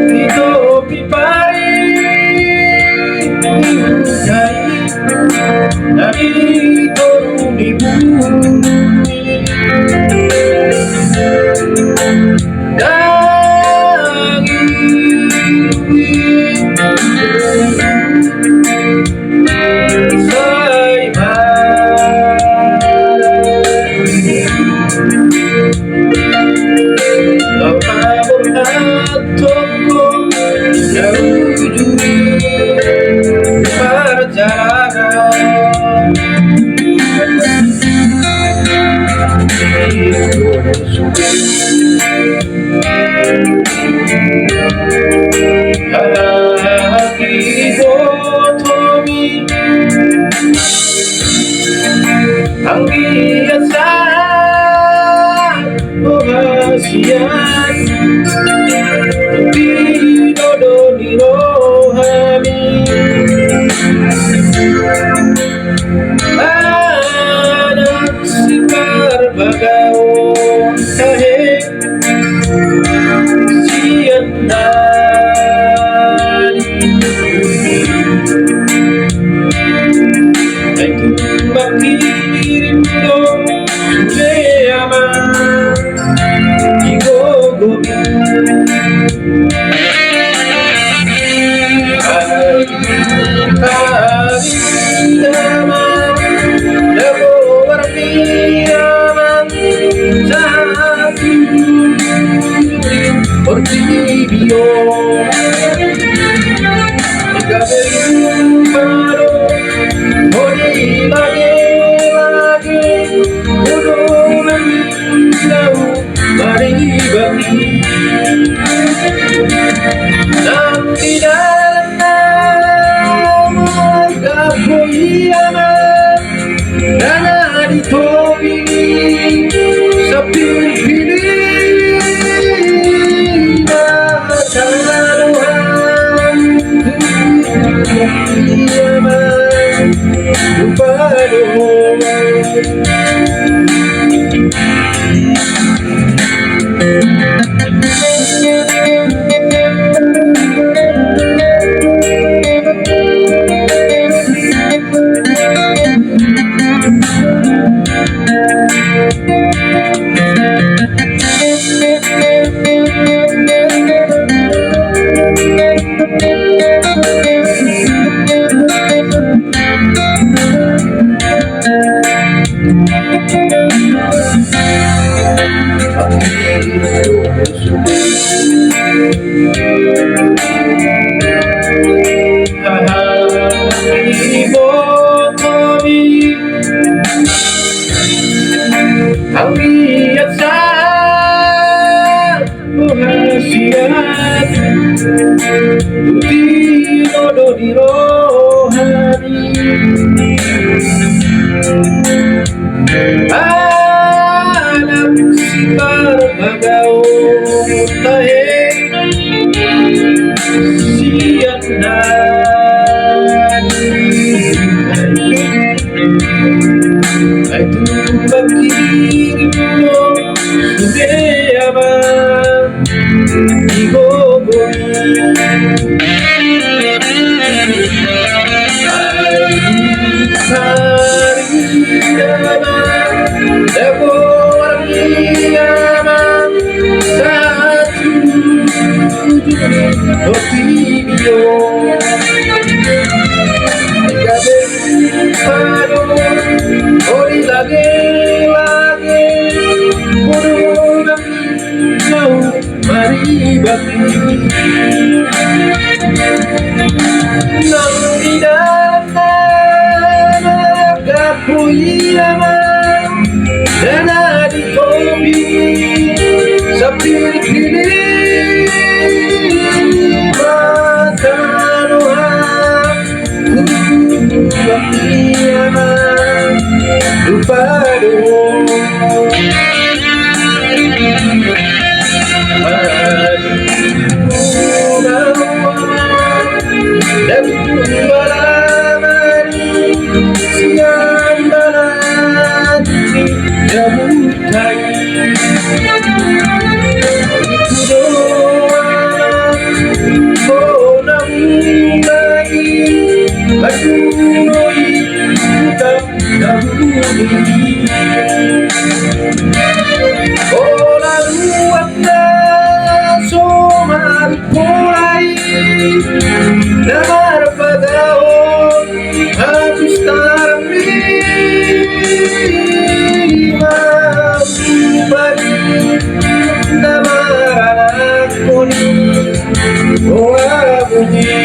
Hidupi pa rin yung dahil narito lumibuli sa'y ang paborito ko sa ujungin perjalanan hati botomi ang biasa Ohasian Tidodo di rohani anak si Barbagao Tahe siyan ay tumakirim dong Suleyaman Igogobi ay karindaman Nagowarniyaman sa ating Portibio Ikaberumparo Hori lagi-lagi Udunan jauh Maribati Nanti dalam Kapoyaman Dana ditopi Sa Pilipinas Kaluhan Kapoyaman Lupadoon ang biasa Ohasiat Tidodo di rohani anak si Barbagao Tahe siyan ay tumakirim dong Suleyaman Igogobi karindaman Nagowarniyaman sa ating Portibio Ikaberumparo Hori lagi-lagi Udunan jauh Maribati piling-piling makan aku kiamat padu dan malam siang nanti jamutai Oh,